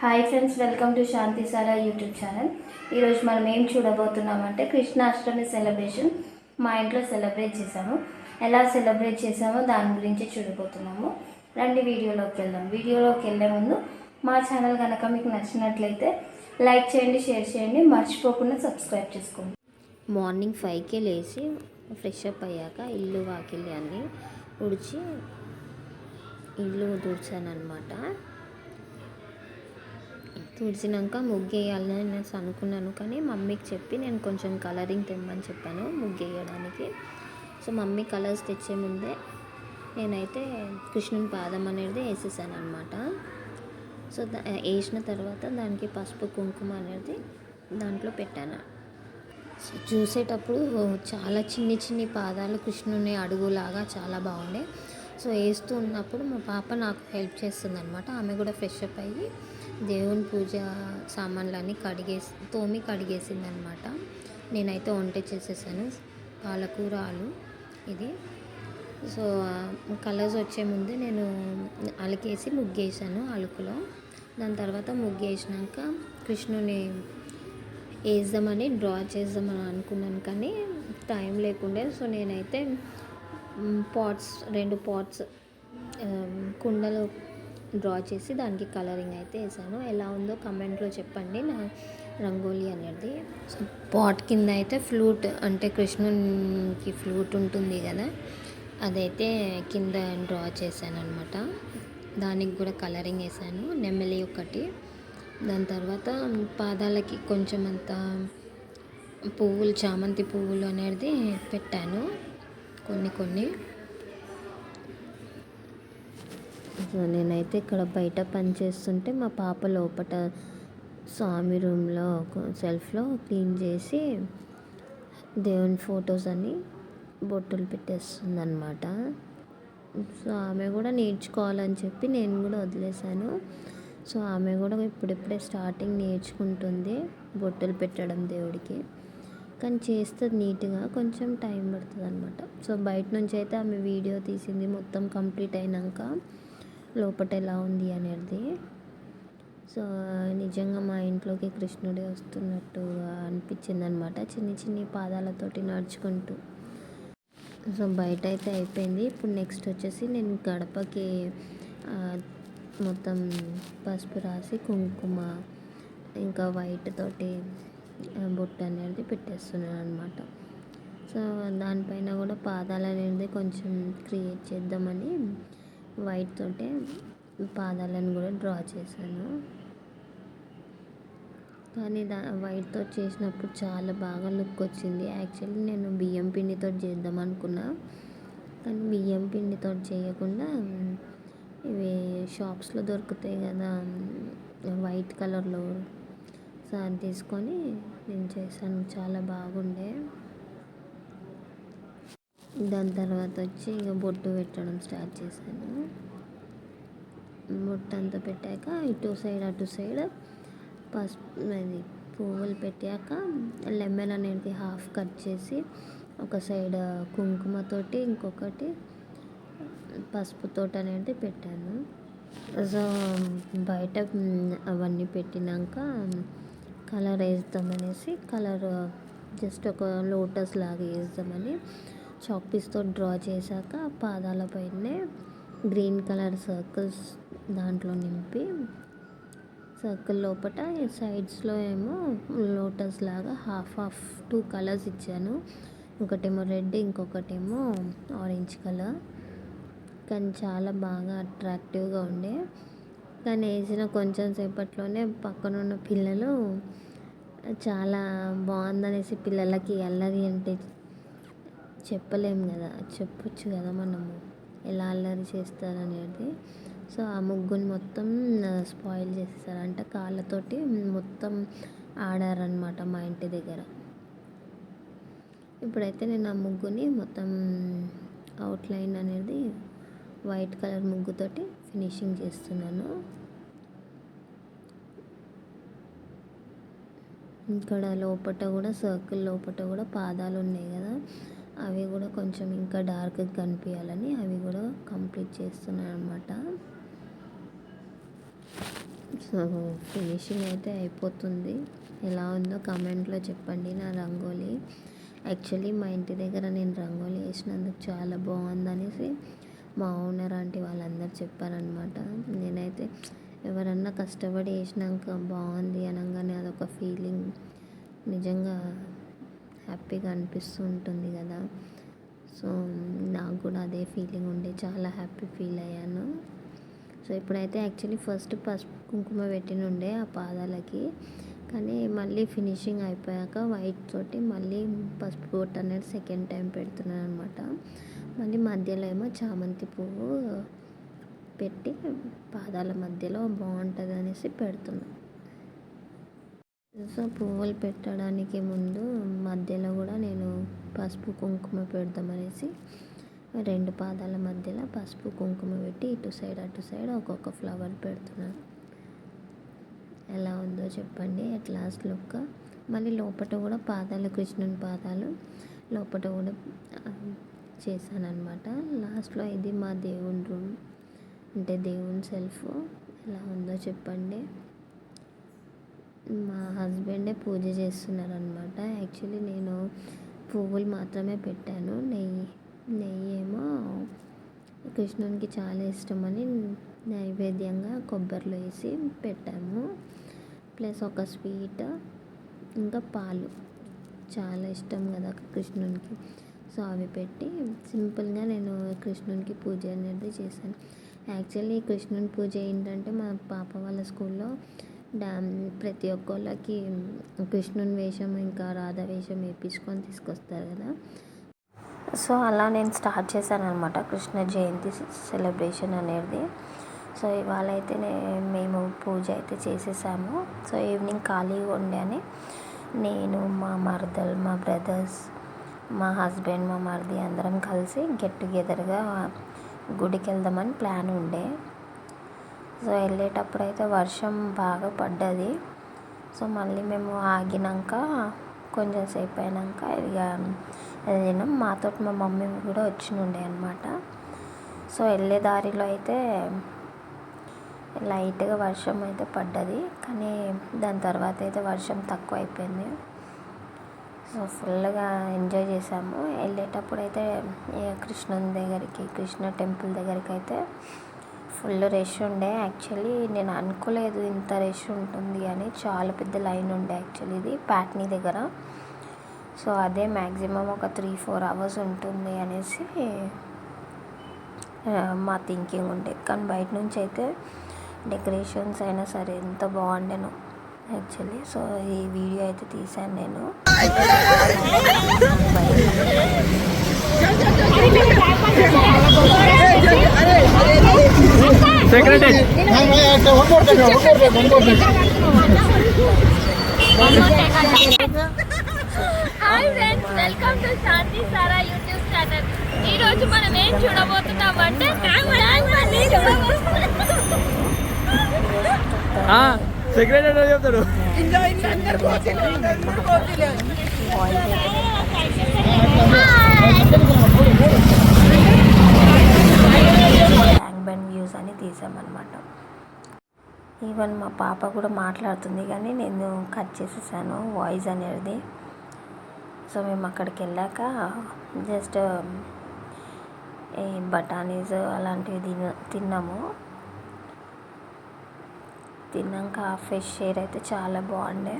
Hi friends, welcome to Shanti Sara YouTube channel. ఈరోజు మనం ఏం చూడబోతున్నామంటే కృష్ణాష్టమి సెలబ్రేషన్ మా ఇంట్లో సెలబ్రేట్ చేసాము. ఎలా సెలబ్రేట్ చేసామో దాని గురించి చూడబోతున్నాము. రండి వీడియోలోకి వెళ్దాం. వీడియోలోకి వెళ్ళే ముందు మా ఛానల్ కనుక మీకు నచ్చినట్లయితే లైక్ చేయండి, షేర్ చేయండి, మర్చిపోకుండా సబ్స్క్రైబ్ చేసుకోండి. మార్నింగ్ 5కే లేచి ఫ్రెష్ అప్ అయ్యాక ఇల్లు వాకిలి అన్నీ ఉడిచి ఇల్లు తుడిచాను అనమాట. తుడిచినాక ముగ్గేయాలని నేను అనుకున్నాను, కానీ మమ్మీకి చెప్పి నేను కొంచెం కలరింగ్ తెమ్మని చెప్పాను ముగ్గేయడానికి. సో మమ్మీ కలర్స్ తెచ్చే ముందే నేనైతే కృష్ణుని పాదం అనేది వేసేసాను అనమాట. సో వేసిన తర్వాత దానికి పసుపు కుంకుమ అనేది దాంట్లో పెట్టాను. సో చూసేటప్పుడు చాలా చిన్ని పాదాలు కృష్ణుని అడుగులాగా చాలా బాగుండే. సో వేస్తూ ఉన్నప్పుడు మా పాప నాకు హెల్ప్ చేస్తుంది అనమాట. ఆమె కూడా ఫ్రెష్ అప్ అయ్యి దేవుని పూజ సామాన్లన్నీ తోమి కడిగేసింది అనమాట. నేనైతే వంట చేసేసాను, పాలకూర ఆలు ఇది. సో కలర్స్ వచ్చే ముందే నేను అలికేసి ముగ్గేసాను అలుకులో. దాని తర్వాత ముగ్గేసినాక కృష్ణుని వేద్దామని డ్రా చేద్దామని అనుకున్నాను, కానీ టైం లేకుండే. సో నేనైతే రెండు పాట్స్ కుండలో డ్రా చేసి దానికి కలరింగ్ అయితే వేసాను. ఎలా ఉందో కమెంట్లో చెప్పండి నా రంగోలీ అనేది. సో పాట్ కింద అయితే ఫ్లూట్, అంటే కృష్ణునికి ఫ్లూట్ ఉంటుంది కదా, అదైతే కింద డ్రా చేశాను అనమాట. దానికి కూడా కలరింగ్ వేసాను, నెమలి ఒకటి. దాని తర్వాత పాదాలకి కొంచెం అంత పువ్వులు, చామంతి పువ్వులు అనేది పెట్టాను కొన్ని. సో నేనైతే ఇక్కడ బయట పని చేస్తుంటే మా పాప లోపల స్వామి రూమ్లో సెల్ఫ్లో క్లీన్ చేసి దేవుని ఫొటోస్ అని బొట్టులు పెట్టేస్తుంది అనమాట. సో ఆమె కూడా నేర్చుకోవాలని చెప్పి నేను కూడా వదిలేశాను. సో ఆమె కూడా ఇప్పుడిప్పుడే స్టార్టింగ్ నేర్చుకుంటుంది బొట్టులు పెట్టడం దేవుడికి, కానీ చేస్తుంది నీట్గా, కొంచెం టైం పడుతుంది అనమాట. సో బయట నుంచి అయితే ఆమె వీడియో తీసింది మొత్తం కంప్లీట్ అయినాక లోపల ఎలా ఉంది అనేది. సో నిజంగా మా ఇంట్లోకి కృష్ణుడే వస్తున్నట్టుగా అనిపించింది అనమాట, చిన్ని పాదాలతోటి నడుచుకుంటూ. సో బయట అయితే అయిపోయింది. ఇప్పుడు నెక్స్ట్ వచ్చేసి నేను గడపకి మొత్తం పసుపు రాసి కుంకుమ ఇంకా వైట్ తోటి బొట్టు అనేది పెట్టేస్తున్నాను అనమాట. సో దానిపైన కూడా పాదాలు అనేది కొంచెం క్రియేట్ చేద్దామని వైట్ తోటే పాదాలను కూడా డ్రా చేశాను. కానీ వైట్తో చేసినప్పుడు చాలా బాగా లుక్ వచ్చింది. యాక్చువల్లీ నేను బియ్యం పిండితో చేద్దాం అనుకున్నా, కానీ బియ్యం పిండితో చేయకుండా ఇవి షాప్స్లో దొరుకుతాయి కదా వైట్ కలర్లో, సో అది తీసుకొని నేను చేశాను, చాలా బాగుండే. దాని తర్వాత వచ్చి ఇక బొట్టు పెట్టడం స్టార్ట్ చేశాను. బొట్టు అంతా పెట్టాక ఇటు సైడ్ అటు సైడ్ పసుపు అది పువ్వులు పెట్టాక లెమన్ అనేది హాఫ్ కట్ చేసి ఒక సైడ్ కుంకుమతోటి ఇంకొకటి పసుపుతోటి అనేది పెట్టాను. సో బయట అవన్నీ పెట్టినాక కలర్ వేద్దామనేసి కలర్ జస్ట్ ఒక లోటస్ లాగా వేద్దామని చాక్ పీస్తో డ్రా చేశాక పాదాల పైనే గ్రీన్ కలర్ సర్కిల్స్ దాంట్లో నింపి సర్కిల్ లోపల సైడ్స్లో ఏమో లోటస్ లాగా హాఫ్ 2 కలర్స్ ఇచ్చాను. ఒకటేమో రెడ్, ఇంకొకటేమో ఆరెంజ్ కలర్. కానీ చాలా బాగా అట్రాక్టివ్గా ఉండే. కానీ వేసిన కొంచెం సేపట్లోనే పక్కనున్న పిల్లలు చాలా బాగుందనేసి, పిల్లలకి అల్లరి అంటే చెప్పలేము కదా, చెప్పొచ్చు కదా మనము ఎలా అల్లరి చేస్తారనేది. సో ఆ ముగ్గుని మొత్తం స్పాయిల్ చేసేసారంట, కాళ్ళతోటి మొత్తం ఆడారనమాట మా ఇంటి దగ్గర. ఇప్పుడైతే నేను ఆ ముగ్గుని మొత్తం అవుట్లైన్ అనేది వైట్ కలర్ ముగ్గుతోటి ఫినిషింగ్ చేస్తున్నాను. ఇక్కడ లోపల కూడా సర్కిల్ లోపల కూడా పాదాలు ఉన్నాయి కదా, అవి కూడా కొంచెం ఇంకా డార్క్గా కనిపించాలని అవి కూడా కంప్లీట్ చేస్తున్నాను అనమాట. సో ఫినిషింగ్ అయితే అయిపోతుంది. ఎలా ఉందో కామెంట్లో చెప్పండి నా రంగోలీ. యాక్చువల్లీ మా ఇంటి దగ్గర నేను రంగోలీ వేసినందుకు చాలా బాగుందనేసి మా ఓనర్ ఆంటీ వాళ్ళందరూ చెప్పారనమాట. నేనైతే ఎవరన్నా కష్టపడి వేసినాక బాగుంది అనగానే అదొక ఫీలింగ్ నిజంగా హ్యాపీగా అనిపిస్తూ ఉంటుంది కదా. సో నాకు కూడా అదే ఫీలింగ్ ఉండే చాలా హ్యాపీ ఫీల్ అయ్యాను. సో ఇప్పుడైతే యాక్చువల్లీ ఫస్ట్ పసుపు కుంకుమ పెట్టినుండే ఆ పాదాలకి, కానీ మళ్ళీ ఫినిషింగ్ అయిపోయాక వైట్ తోటి మళ్ళీ పసుపు బొట్టు అనేది సెకండ్ టైం పెడుతున్నాను అనమాట. మళ్ళీ మధ్యలో ఏమో చామంతి పువ్వు పెట్టి పాదాల మధ్యలో బాగుంటుంది అనేసి పెడుతున్నాను. సో పువ్వులు పెట్టడానికి ముందు మధ్యలో కూడా నేను పసుపు కుంకుమ పెడదామనేసి 2 పాదాల మధ్యలో పసుపు కుంకుమ పెట్టి ఇటు సైడ్ అటు సైడ్ ఒక్కొక్క ఫ్లవర్ పెడుతున్నాను. ఎలా ఉందో చెప్పండి ఎట్ లాస్ట్ లుక్. మళ్ళీ లోపల కూడా పాదాలు, కృష్ణుని పాదాలు లోపల కూడా చేశాను అనమాట. లాస్ట్లో ఇది మా దేవుని రూమ్, అంటే దేవుని సెల్ఫ్. ఎలా ఉందో చెప్పండి. మా హస్బెండే పూజ చేస్తున్నారనమాట. యాక్చువల్లీ నేను పువ్వులు మాత్రమే పెట్టాను. నెయ్యి ఏమో కృష్ణునికి చాలా ఇష్టమని నైవేద్యంగా కొబ్బరిలో వేసి పెట్టాము. ప్లస్ ఒక స్వీట్, ఇంకా పాలు చాలా ఇష్టం కదా కృష్ణునికి. సో అవి పెట్టి సింపుల్గా నేను కృష్ణునికి పూజ అనేది చేశాను. యాక్చువల్లీ కృష్ణుని పూజ ఏంటంటే మా పాప వాళ్ళ స్కూల్లో ప్రతి ఒక్కళ్ళకి కృష్ణుని వేషం ఇంకా రాధ వేషం వేయించుకొని తీసుకొస్తారు కదా. సో అలా నేను స్టార్ట్ చేశాను అనమాట కృష్ణ జయంతి సెలబ్రేషన్ అనేది. సో ఇవాళ అయితే మేము పూజ అయితే చేసేసాము. సో ఈవినింగ్ ఖాళీగా ఉండే అని నేను, మా మరదలు, మా బ్రదర్స్, మా హస్బెండ్, మా మరిది అందరం కలిసి గెట్ టుగెదర్గా గుడికి వెళ్దామని ప్లాన్ ఉండే. సో వెళ్ళేటప్పుడు అయితే వర్షం బాగా పడ్డది. సో మళ్ళీ మేము ఆగినాక కొంచెం సేపు అయినాక ఇక వెళ్ళినాం. మాతో మా మమ్మీ కూడా వచ్చినుండే అనమాట. సో వెళ్ళే దారిలో అయితే లైట్గా వర్షం అయితే పడ్డది, కానీ దాని తర్వాత అయితే వర్షం తక్కువ అయిపోయింది. సో ఫుల్గా ఎంజాయ్ చేసాము. వెళ్ళేటప్పుడు అయితే కృష్ణుని దగ్గరికి, కృష్ణ టెంపుల్ దగ్గరికి అయితే ఫుల్ రష్ ఉండే. యాక్చువల్లీ నేను అనుకోలేదు ఇంత రష్ ఉంటుంది అని. చాలా పెద్ద లైన్ ఉండే యాక్చువల్లీ ఇది ప్యాట్నీ దగ్గర. సో అదే మ్యాక్సిమం ఒక 3-4 అవర్స్ ఉంటుంది అనేసి మా థింకింగ్ ఉండే. కానీ బయట నుంచి అయితే డెకరేషన్స్ అయినా సరే ఎంత బాగుండేనో యాక్చువల్లీ. సో ఈ వీడియో అయితే తీశాను నేను. Hi friends, welcome to Shanti Sara YouTube channel. ఈ రోజు మనం ఏం చూడబోతున్నామంటే సెక్రటరీ చెప్తారు. ట్యాంక్ బండ్ వ్యూస్ అని తీసామన్నమాట. ఈవెన్ మా పాప కూడా మాట్లాడుతుంది, కానీ నేను కట్ చేసేసాను వాయిస్ అనేది. సో మేము అక్కడికి వెళ్ళాక జస్ట్ ఈ బఠానీస్ అలాంటివి తిన్నాము. తిన్నాక ఫిష్ షేర్ అయితే చాలా బాగుండే.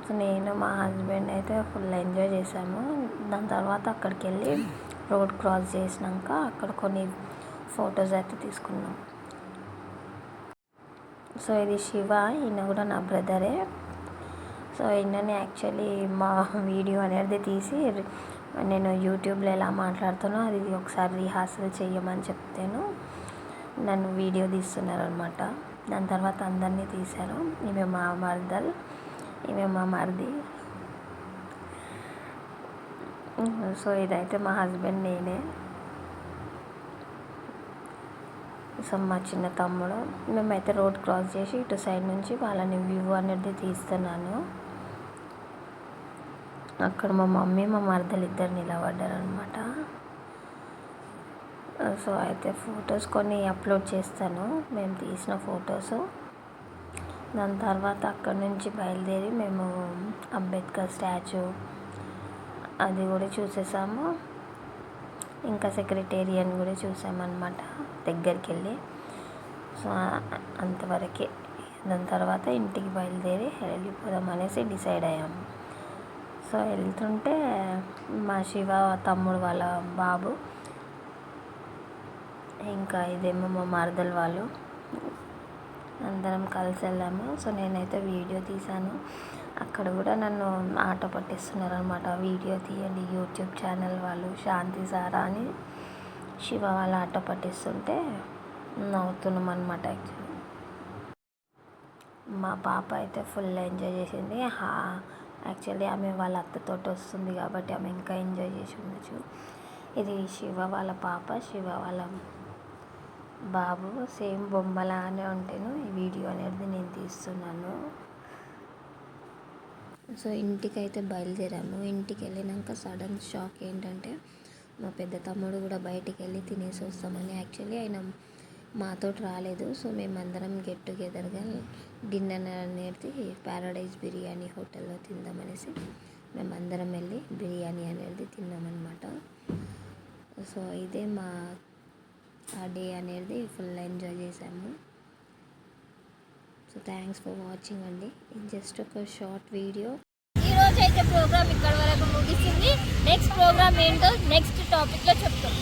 సో నేను, మా హస్బెండ్ అయితే ఫుల్ ఎంజాయ్ చేసాము. దాని తర్వాత అక్కడికి వెళ్ళి రోడ్ క్రాస్ చేసినాక అక్కడ కొన్ని ఫొటోస్ అయితే తీసుకున్నాం. సో ఇది శివ, ఈయన కూడా నా బ్రదరే. సో ఈయనని యాక్చువల్లీ మా వీడియో అనేది తీసి నేను యూట్యూబ్లో ఎలా మాట్లాడుతానో అది ఒకసారి రిహార్సల్ చేయమని చెప్తాను, నన్ను వీడియో తీస్తున్నారు అనమాట. దాని తర్వాత అందరినీ తీశారు. ఈమె మా మరదలు, ఈమె మా మరిది. సో ఇదైతే మా హస్బెండ్, నేనే. సో మా చిన్న తమ్ముడు. మేమైతే రోడ్ క్రాస్ చేసి ఇటు సైడ్ నుంచి వాళ్ళని వ్యూ అనేది తీస్తున్నాను. అక్కడ మా మమ్మీ, మా మరదలు ఇద్దరు నిలబడ్డారు అనమాట. సో అయితే ఫొటోస్ కొన్ని అప్లోడ్ చేస్తాను, మేము తీసిన ఫొటోస్. దాని తర్వాత అక్కడ నుంచి బయలుదేరి మేము అంబేద్కర్ స్టాచ్యూ అది కూడా చూసేసాము. ఇంకా సెక్రటేరియట్ కూడా చూసామన్నమాట దగ్గరికి వెళ్ళి. సో అంతవరకే. దాని తర్వాత ఇంటికి బయలుదేరి వెళ్ళిపోదాం అనేసి డిసైడ్ అయ్యాము. సో వెళ్తుంటే మా శివ తమ్ముడు వాళ్ళ బాబు, ఇంకా ఇదేమో మా మరదలు వాళ్ళు, అందరం కలిసి వెళ్ళాము. సో నేనైతే వీడియో తీశాను. అక్కడ కూడా నన్ను ఆట పట్టిస్తున్నారు అనమాట, వీడియో తీయండి యూట్యూబ్ ఛానల్ వాళ్ళు, శాంతి సారా అని శివ వాళ్ళు ఆట పట్టిస్తుంటే నవ్వుతున్నాం అనమాట. యాక్చువల్లీ మా పాప అయితే ఫుల్ ఎంజాయ్ చేసింది. యాక్చువల్లీ ఆమె వాళ్ళ అత్తతోటి వస్తుంది కాబట్టి ఆమె ఇంకా ఎంజాయ్ చేసి ఉండొచ్చు. ఇది శివ వాళ్ళ పాప, శివ వాళ్ళ బాబు, సేమ్ బొమ్మలానే ఉంటాను. ఈ వీడియో అనేది నేను తీస్తున్నాను. సో ఇంటికైతే బయలుదేరాము. ఇంటికి వెళ్ళినాక సడన్ షాక్ ఏంటంటే మా పెద్ద తమ్ముడు కూడా బయటికి వెళ్ళి తినేసి వస్తామని. యాక్చువల్లీ ఆయన మాతో రాలేదు. సో మేమందరం గెట్ టుగెదర్గా డిన్నర్ అనేది ప్యారడైజ్ బిర్యానీ హోటల్లో తిందామనేసి మేమందరం వెళ్ళి బిర్యానీ అనేది తిన్నామన్నమాట. సో ఇదే మా ఆ డే అనేది ఫుల్ ఎంజాయ్ చేసాము. సో థ్యాంక్స్ ఫర్ వాచింగ్ అండి. ఇది జస్ట్ ఒక షార్ట్ వీడియో. ఈ రోజు అయితే ప్రోగ్రామ్ ఇక్కడ వరకు ముగిసింది. నెక్స్ట్ ప్రోగ్రామ్ ఏంటో నెక్స్ట్ టాపిక్లో చెప్తాం.